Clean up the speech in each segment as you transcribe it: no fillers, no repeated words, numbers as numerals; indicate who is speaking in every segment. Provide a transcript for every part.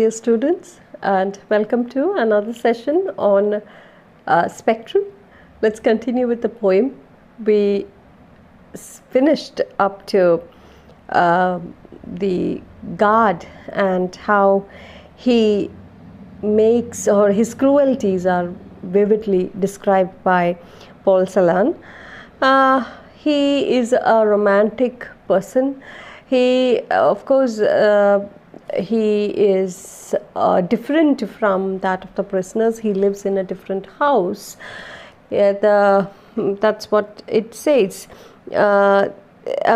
Speaker 1: dear students, and welcome to another session on spectrum. Let's continue with the poem. We finished up to the God and how he makes, or his cruelties are vividly described by Paul Celan. He is a romantic person. He, of course, he is different from that of the prisoners. He lives in a different house. That's what it says. A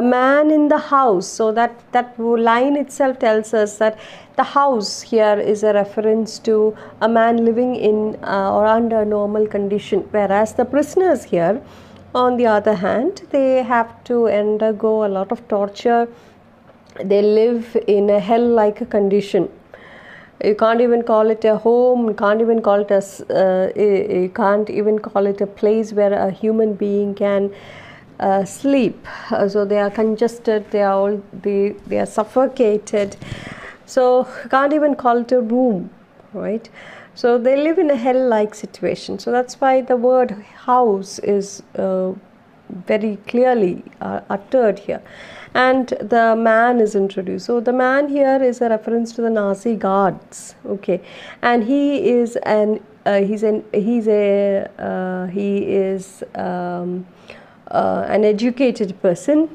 Speaker 1: man in the house. So that line itself tells us that the house here is a reference to a man living in or under normal condition, whereas the prisoners here, on the other hand, they have to undergo a lot of torture. They live in a hell-like condition. You can't even call it a home. You can't even call it a place where a human being can sleep. So they are congested. They are suffocated. So you can't even call it a room, right? So they live in a hell-like situation. So that's why the word house is very clearly uttered here. And the man is introduced. So the man here is a reference to the Nazi guards, okay, and he is an educated person,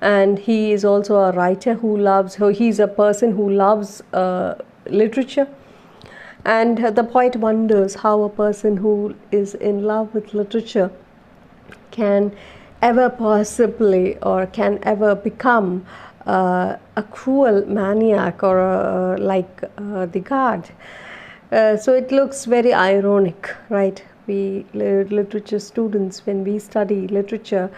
Speaker 1: and he is also a writer who loves. He's a person who loves literature, and the poet wonders how a person who is in love with literature can ever possibly or can ever become a cruel maniac or like the god. So it looks very ironic, right? We literature students, when we study literature,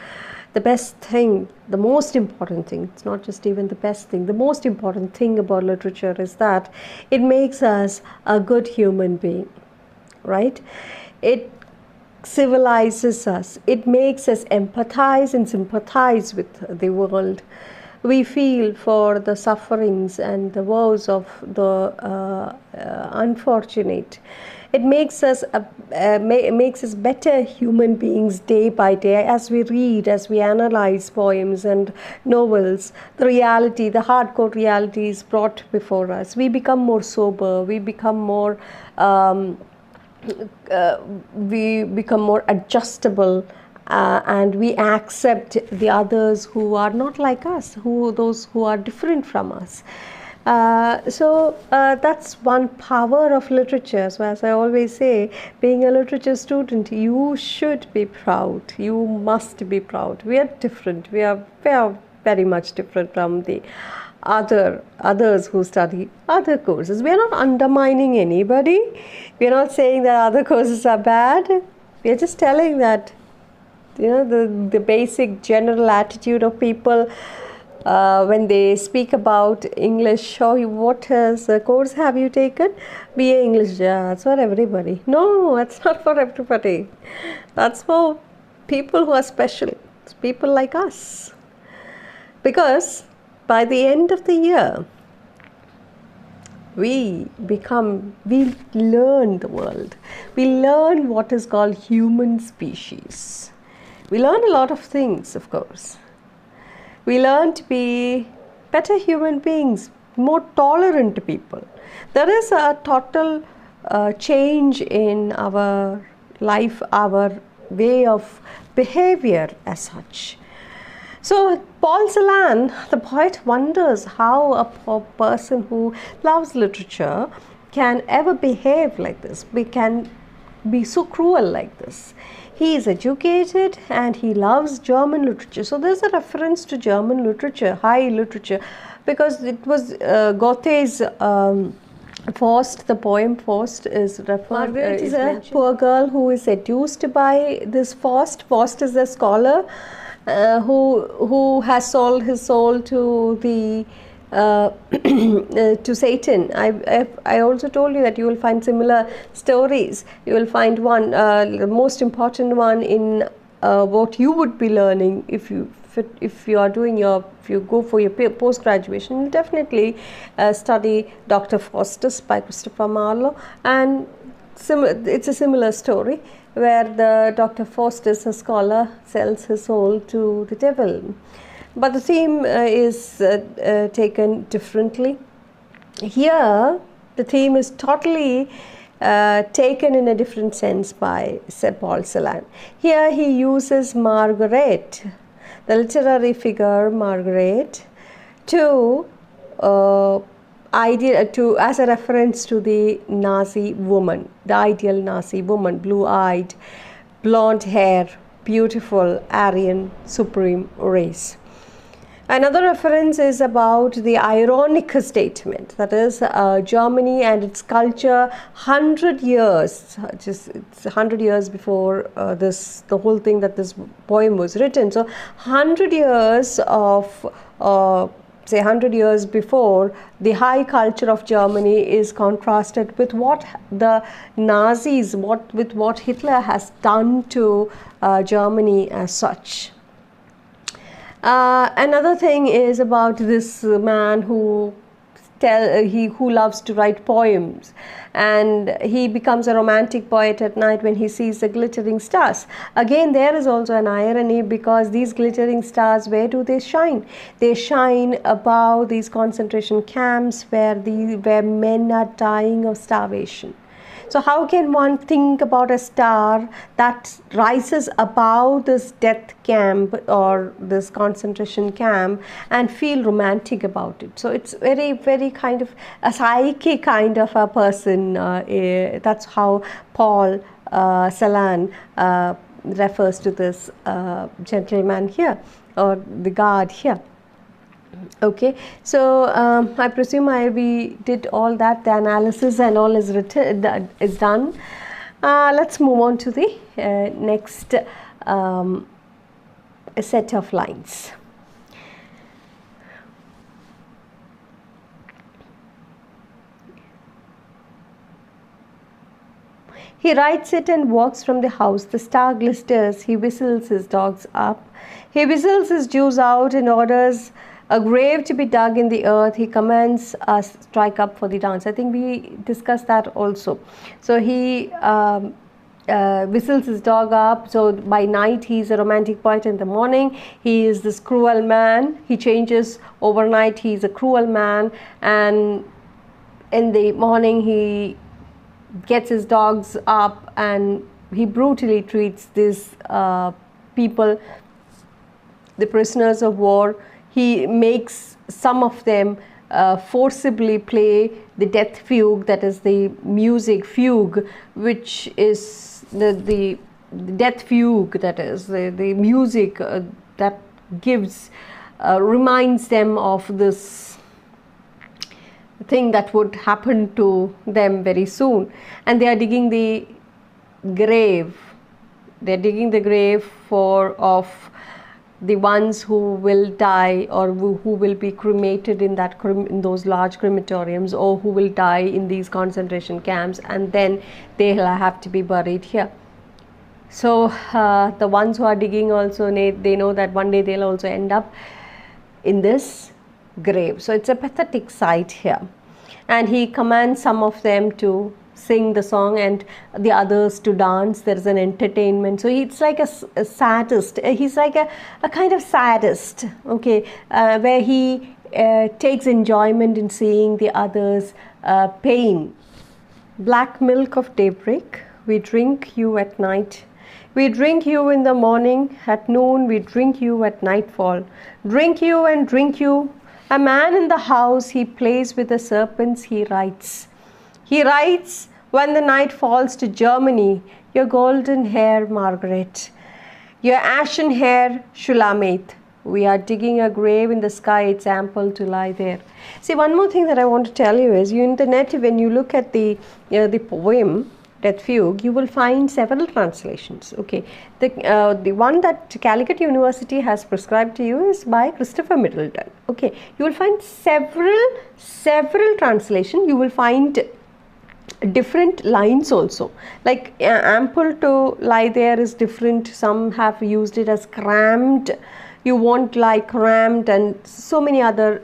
Speaker 1: the best thing, the most important thing, it's not just even the best thing, the most important thing about literature is that it makes us a good human being, right? It civilizes us. It makes us empathize and sympathize with the world. We feel for the sufferings and the woes of the unfortunate. It makes us better human beings day by day as we read, as we analyze poems and novels. The reality, the hardcore reality is brought before us. We become more sober. We become more adjustable, and we accept the others who are not like us, those who are different from us. So that's one power of literature. So as I always say, being a literature student, you should be proud. You must be proud. We are different. We are very much different from the others who study other courses. We are not undermining anybody. We are not saying that other courses are bad. We are just telling that, you know, the basic general attitude of people when they speak about English. Oh, what course have you taken? BA English. Yeah, that's for everybody. No, that's not for everybody. That's for people who are special. It's people like us. Because by the end of the year, we learn the world. We learn what is called human species. We learn a lot of things, of course. We learn to be better human beings, more tolerant people. There is a total change in our life, our way of behavior as such. So Paul Celan, the poet, wonders how a person who loves literature can ever behave like this. We can be so cruel like this. He is educated and he loves German literature. So there's a reference to German literature, high literature, because it was Goethe's Faust, the poem Faust is referred. Margaret is a poor girl who is seduced by this Faust. Faust is a scholar who has sold his soul to the to Satan. I also told you that you will find similar stories. You will find one, the most important one in what you would be learning if you are doing if you go for your post graduation, you'll definitely study Dr. Faustus by Christopher Marlowe, and it's a similar story where the Dr. Faustus, a scholar, sells his soul to the devil. But the theme is taken differently. Here, the theme is totally taken in a different sense by Sir Paul Celan. Here he uses Margaret, the literary figure Margaret, to as a reference to the Nazi woman, the ideal Nazi woman, blue-eyed, blonde hair, beautiful, Aryan, supreme race. Another reference is about the ironic statement, that is Germany and its culture 100 years, it's 100 years before the whole thing that this poem was written. So 100 years of say 100 years before, the high culture of Germany is contrasted with what the Nazis, with what Hitler has done to Germany as such. Another thing is about this man who loves to write poems, and he becomes a romantic poet at night when he sees the glittering stars. Again, there is also an irony, because these glittering stars, where do they shine? They shine above these concentration camps where men are dying of starvation. So how can one think about a star that rises above this death camp or this concentration camp and feel romantic about it? So it's very, very kind of a psychic kind of a person. That's how Paul Celan refers to this gentleman here, or the god here. Okay, so I presume we did all that, the analysis and all is written, is done. Let's move on to the next set of lines. He writes it and walks from the house. The star glisters. He whistles his dogs up. He whistles his Jews out and orders a grave to be dug in the earth. He commands us strike up for the dance. I think we discussed that also. So he whistles his dog up. So by night he's a romantic poet, in the morning he is this cruel man. He changes overnight, he's a cruel man, and in the morning he gets his dogs up and he brutally treats these people, the prisoners of war. He makes some of them forcibly play the death fugue, that is the music fugue, which is the death fugue, that is the music that gives, reminds them of this thing that would happen to them very soon. And they are digging the grave. They are digging the grave of the ones who will die, or who will be cremated in those large crematoriums, or who will die in these concentration camps, and then they'll have to be buried here. So the ones who are digging also, they know that one day they'll also end up in this grave. So it's a pathetic sight here, and he commands some of them to sing the song and the others to dance. There is an entertainment. So it's like a sadist. He's like a kind of sadist, okay, where he takes enjoyment in seeing the others' pain. Black milk of daybreak, we drink you at night. We drink you in the morning, at noon we drink you at nightfall. Drink you and drink you. A man in the house, he plays with the serpents, he writes. He writes when the night falls to Germany, your golden hair, Margaret, your ashen hair, Shulamith. We are digging a grave in the sky, it's ample to lie there. See, one more thing that I want to tell you is, in the net, when you look at the poem, Death Fugue, you will find several translations. Okay, the one that Calicut University has prescribed to you is by Christopher Middleton. Okay, you will find several translations. You will find different lines also, like ample to lie there is different. Some have used it as crammed, you won't lie crammed, and so many other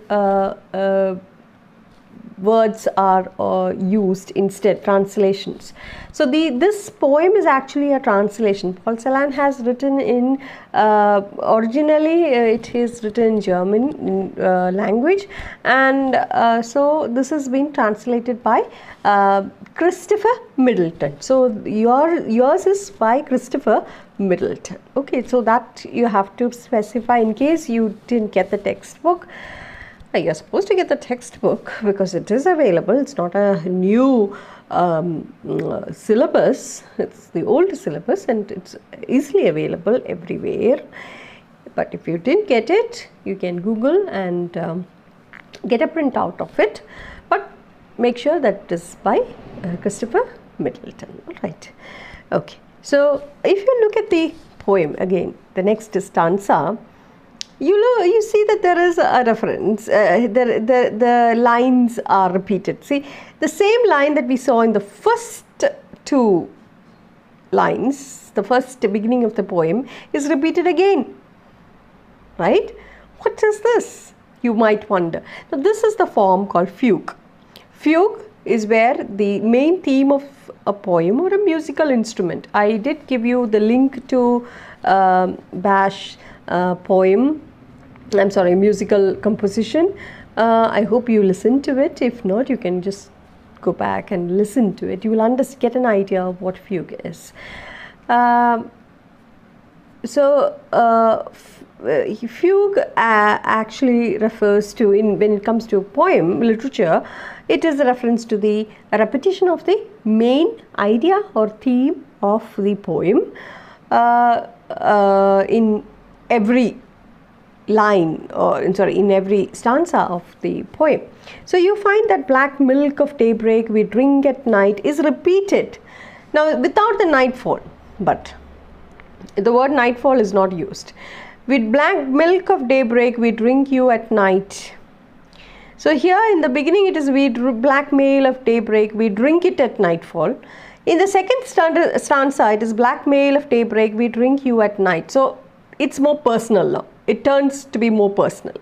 Speaker 1: words are used instead, translations. So this poem is actually a translation. Paul Celan has written in originally it is written in German language, and so this has been translated by Christopher Middleton. So yours is by Christopher Middleton. Okay, so that you have to specify in case you didn't get the textbook. You're supposed to get the textbook because it is available. It's not a new syllabus. It's the old syllabus and it's easily available everywhere. But if you didn't get it, you can Google and get a printout of it. But make sure that it is by Christopher Middleton. All right. Okay. So if you look at the poem again, the next stanza, you see that there is a reference, the lines are repeated. See, the same line that we saw in the first two lines, the first beginning of the poem, is repeated again, right? What is this? You might wonder. Now this is the form called fugue. Fugue is where the main theme of a poem or a musical instrument. I did give you the link to Bash poem, musical composition. I hope you listen to it. If not, you can just go back and listen to it. You will get an idea of what fugue is. Fugue actually refers to, when it comes to poem literature, it is a reference to the repetition of the main idea or theme of the poem in every line, or in every stanza of the poem. So you find that black milk of daybreak we drink at night is repeated. Now without the nightfall, but the word nightfall is not used. With black milk of daybreak we drink you at night. So here in the beginning it is black mail of daybreak we drink it at nightfall. In the second stanza it is black mail of daybreak we drink you at night. So it's more personal now. It turns to be more personal.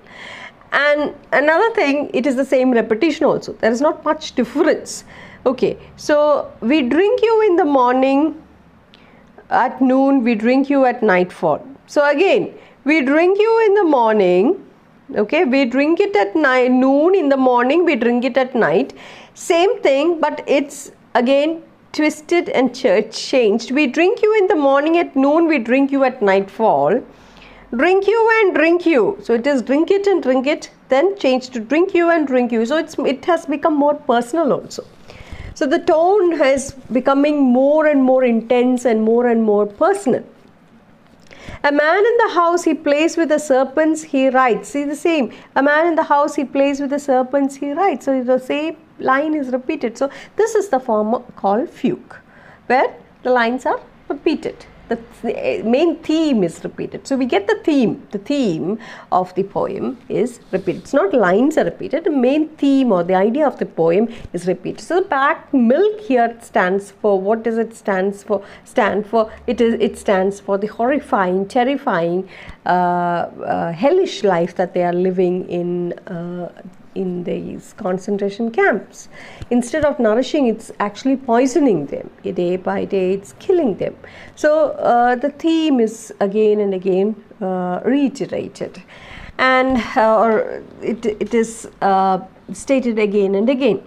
Speaker 1: And another thing, it is the same repetition also. There is not much difference. Okay, so we drink you in the morning, at noon, we drink you at nightfall. So again, we drink you in the morning, okay, we drink it at noon, in the morning, we drink it at night. Same thing, but it's again twisted and changed. We drink you in the morning, at noon, we drink you at nightfall. Drink you and drink you. So it is drink it and drink it, then change to drink you and drink you. So it has become more personal also. So the tone is becoming more and more intense and more personal. A man in the house, he plays with the serpents, he writes. See the same. A man in the house, he plays with the serpents, he writes. So the same line is repeated. So this is the form called fugue, where the lines are repeated. The main theme is repeated. So we get the theme of the poem is repeated. It's not lines are repeated, the main theme or the idea of the poem is repeated. So the black milk here stands for, what does it stand for? It stands for the horrifying, terrifying, hellish life that they are living in these concentration camps. Instead of nourishing, it's actually poisoning them. Day by day, it's killing them. So the theme is again and again reiterated, and it is stated again and again.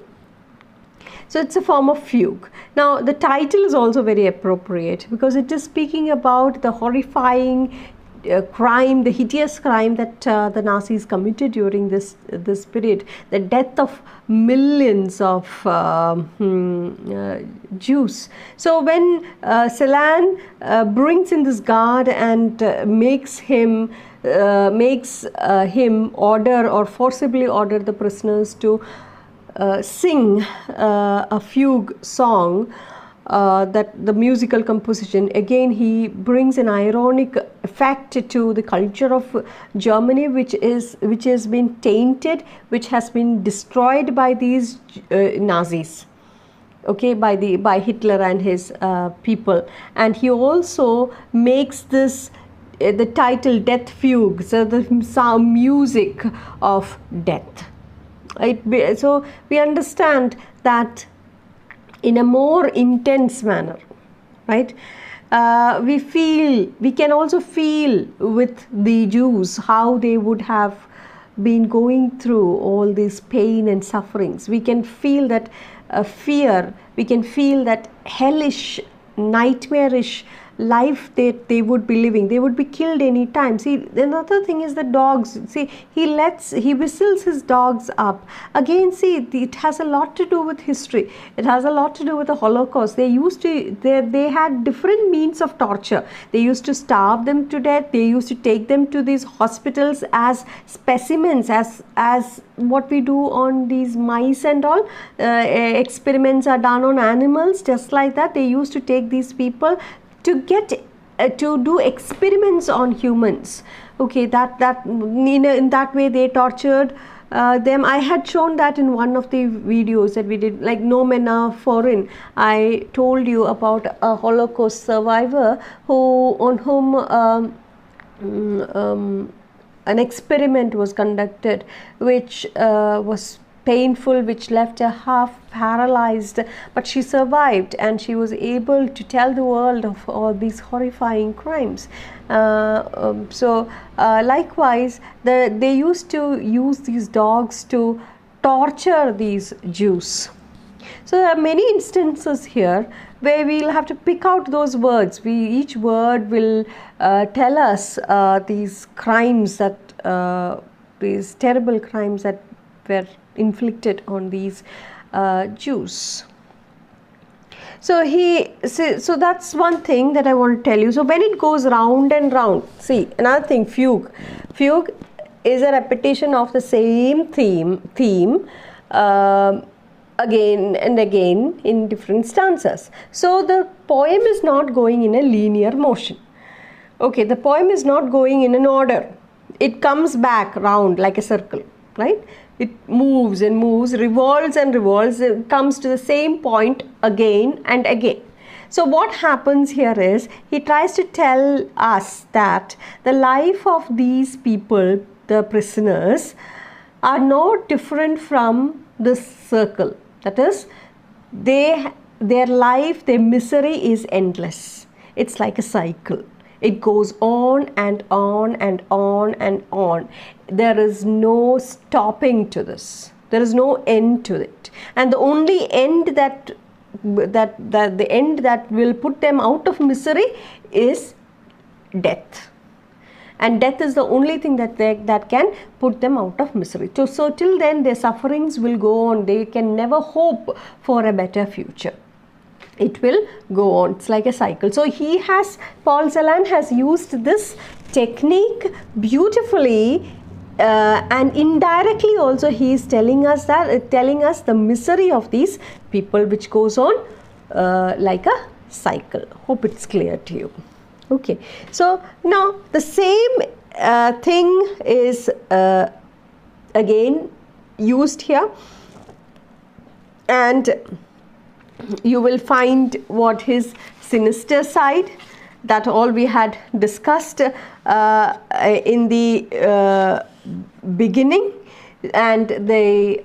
Speaker 1: So it's a form of fugue. Now the title is also very appropriate because it is speaking about the horrifying crime, the hideous crime that the Nazis committed during this period, the death of millions of Jews. So when Celan brings in this guard and makes him order or forcibly order the prisoners to sing a fugue song, that the musical composition, again he brings an ironic effect to the culture of Germany, which has been tainted, which has been destroyed by these Nazis. okay, by Hitler and his people. And he also makes this the title Death Fugue, so the sound music of death. So we understand that in a more intense manner, right? We can also feel with the Jews how they would have been going through all this pain and sufferings. We can feel that fear, we can feel that hellish, nightmarish life that they would be living. They would be killed any time. See, another thing is the dogs. See, he whistles his dogs up. Again, see, it has a lot to do with history. It has a lot to do with the Holocaust. They had different means of torture. They used to starve them to death. They used to take them to these hospitals as specimens, as what we do on these mice and all. Experiments are done on animals, just like that. They used to take these people to get to do experiments on humans. Okay, that in that way they tortured them. I had shown that in one of the videos that we did, like No Men Are Foreign. I told you about a Holocaust survivor on whom an experiment was conducted, which was painful, which left her half paralyzed, but she survived and she was able to tell the world of all these horrifying crimes. Likewise, they used to use these dogs to torture these Jews. So there are many instances here where we'll have to pick out those words. Each word will tell us these crimes these terrible crimes that were inflicted on these Jews. So that's one thing that I want to tell you. So when it goes round and round, see, another thing, fugue. Fugue is a repetition of the same theme again and again in different stanzas. So the poem is not going in a linear motion. Okay, the poem is not going in an order. It comes back round like a circle, right? It moves and moves, revolves and revolves, it comes to the same point again and again. So what happens here is, he tries to tell us that the life of these people, the prisoners, are no different from the circle. That is, their life, their misery is endless. It's like a cycle. It goes on and on and on and on. There is no stopping to this. There is no end to it. And the only end that will put them out of misery is death. And death is the only thing that can put them out of misery. So till then, their sufferings will go on. They can never hope for a better future. It will go on. It's like a cycle. So Paul Celan has used this technique beautifully, and indirectly also he is telling us the misery of these people, which goes on like a cycle. Hope it's clear to you. Okay. So now the same thing is again used here, and you will find what his sinister side, that all we had discussed in the beginning, and the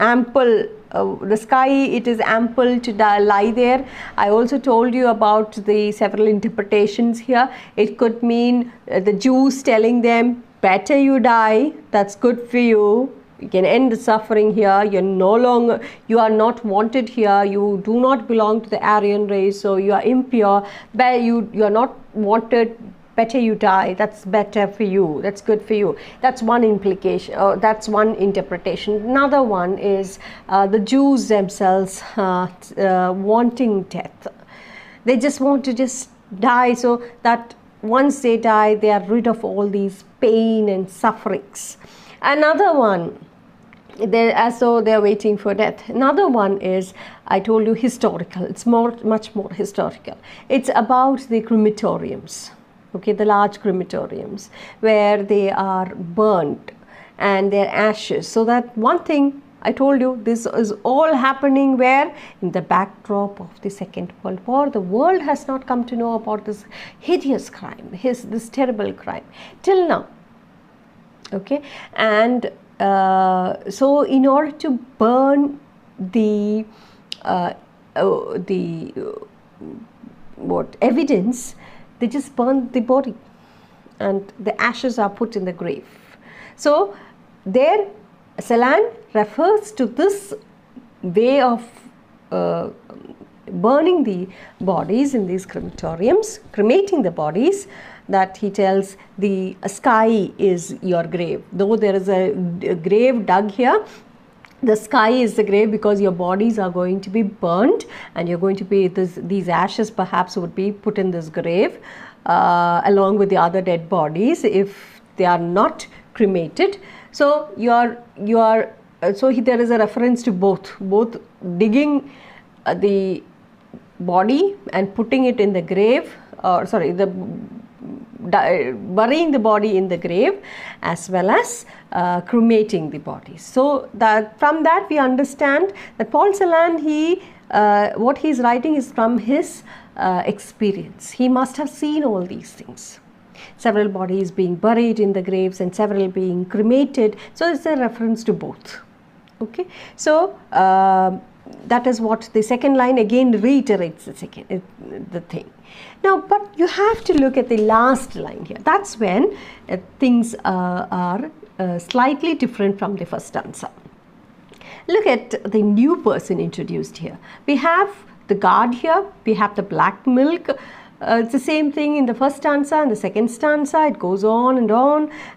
Speaker 1: ample the sky, it is ample to lie there. I also told you about the several interpretations here. It could mean the Jews telling them, better you die, that's good for you. You can end the suffering here. You are not wanted here. You do not belong to the Aryan race, so you are impure. But you are not wanted. Better you die. That's better for you. That's good for you. That's one implication. That's one interpretation. Another one is the Jews themselves wanting death. They just want to die, so that once they die, they are rid of all these pain and sufferings. Another one, as though they are waiting for death. Another one is, I told you, historical. It's much more historical. It's about the crematoriums, okay, the large crematoriums where they are burnt and their ashes. So that one thing I told you this is all happening where? In the backdrop of the Second World War. The world has not come to know about this hideous crime, this terrible crime till now. Okay, and so in order to burn the evidence, they just burn the body and the ashes are put in the grave. So there Celan refers to this way of burning the bodies in these crematoriums, cremating the bodies, that he tells the sky is your grave. Though there is a grave dug here, the sky is the grave, because your bodies are going to be burned and you're going to be, these ashes perhaps would be put in this grave along with the other dead bodies if they are not cremated. So there is a reference to both digging the body and putting it in the grave, burying the body in the grave, as well as cremating the bodies. So that from that we understand that Paul Celan, what he is writing is from his experience. He must have seen all these things. Several bodies being buried in the graves and several being cremated. So it's a reference to both. Okay, so that is what the second line again reiterates the thing. Now, but you have to look at the last line here. That's when things are slightly different from the first stanza. Look at the new person introduced here. We have the guard here, we have the black milk. It's the same thing in the first stanza and the second stanza. It goes on,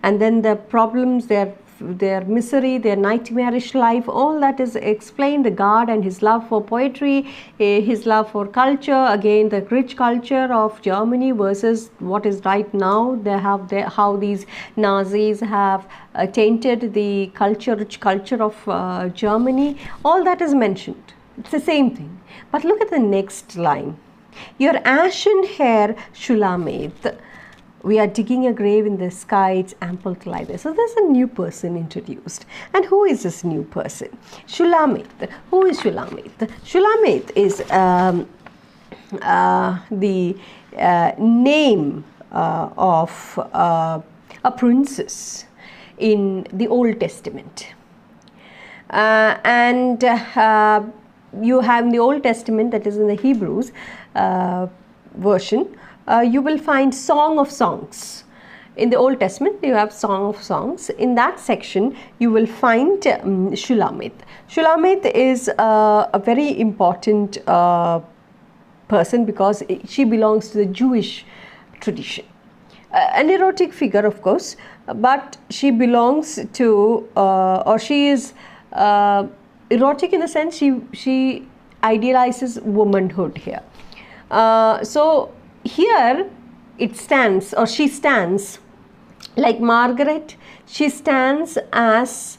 Speaker 1: and then the problems, their misery, their nightmarish life, all that is explained. The guard and his love for poetry, his love for culture, again the rich culture of Germany versus what is right now. They have how these Nazis have tainted the rich culture of Germany. All that is mentioned. It's the same thing. But look at the next line. Your ashen hair, Shulamith. We are digging a grave in the sky, it's ample to lie there. So there's a new person introduced. And who is this new person? Shulamith. Who is Shulamith? Shulamith is the name of a princess in the Old Testament. You have in the Old Testament, that is in the Hebrews version, you will find Song of Songs. In the Old Testament, you have Song of Songs. In that section, you will find Shulamith. Shulamith is a very important person because she belongs to the Jewish tradition. An erotic figure, of course, but she belongs to, or she is erotic in the sense she idealizes womanhood here. So here it stands, or she stands like Margaret. She stands as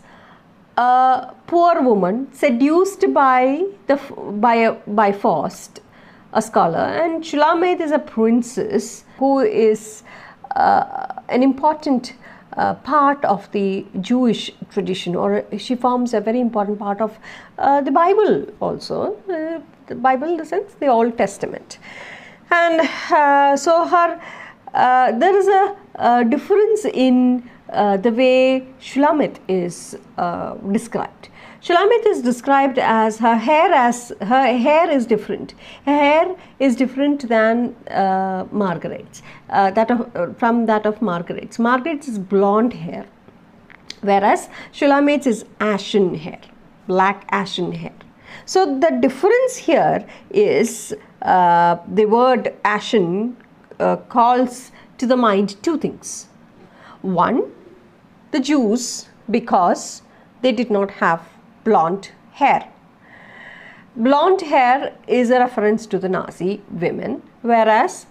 Speaker 1: a poor woman seduced by Faust, a scholar, and Shulamith is a princess who is an important part of the Jewish tradition, or she forms a very important part of the Bible also. The Bible in the sense the Old Testament. And so there is a difference in the way Shulamith is described. Shulamith is described as her hair is different. Her hair is different than Margaret's, from that of Margaret's. Margaret's is blonde hair, whereas Shulamith's is ashen hair, black ashen hair. So the difference here is the word ashen calls to the mind two things. One, the Jews, because they did not have blonde hair. Blonde hair is a reference to the Nazi women, whereas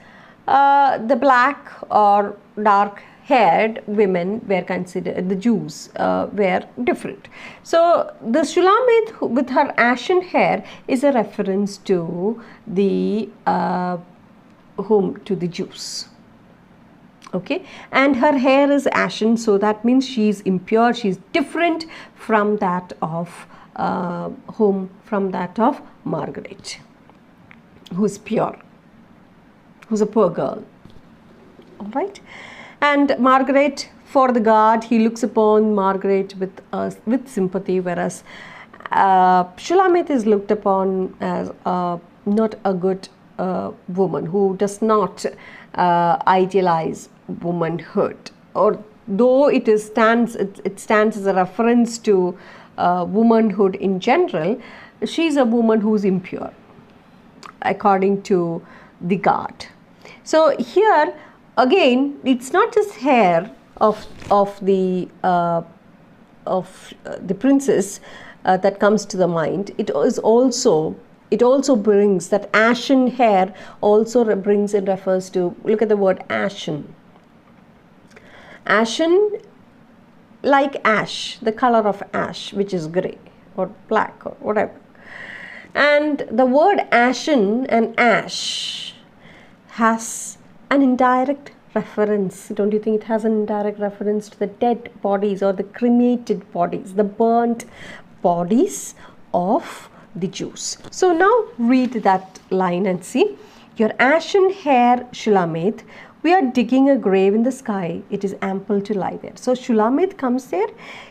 Speaker 1: the black or dark haired women were considered, the Jews were different. So the Shulamith with her ashen hair is a reference to the to the Jews. Okay, and her hair is ashen, so that means she is impure, she is different from that of home from that of Margaret, who's pure, who's a poor girl. All right. And Margaret, for the God, he looks upon Margaret with sympathy, whereas Shulamit is looked upon as not a good woman, who does not idealize womanhood, or though it stands as a reference to womanhood in general. She's a woman who's impure according to the God. So here again, it's not just hair of the princess that comes to the mind. It also brings that ashen hair, also brings and refers to, look at the word ashen. Ashen, like ash, the color of ash, which is grey or black or whatever. And the word ashen and ash has an indirect reference. Don't you think it has an indirect reference to the dead bodies or the cremated bodies, the burnt bodies of the Jews? So now read that line and see. Your ashen hair, Shulamith, we are digging a grave in the sky. It is ample to lie there. So Shulamith comes there,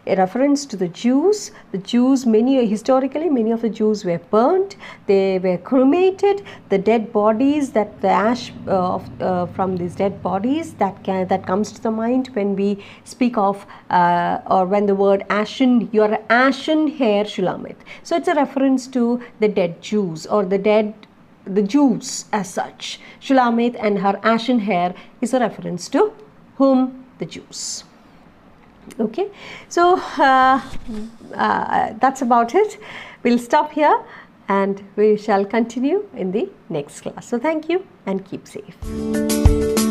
Speaker 1: a reference to the Jews. The Jews, historically, many of the Jews were burnt. They were cremated. The dead bodies, the ash from these dead bodies, that comes to the mind when we speak of or when the word ashen, your ashen hair, Shulamith. So it's a reference to the dead Jews, or the Jews as such. Shulamith and her ashen hair is a reference to whom? The Jews. Okay, so that's about it. We'll stop here and we shall continue in the next class. So thank you and keep safe.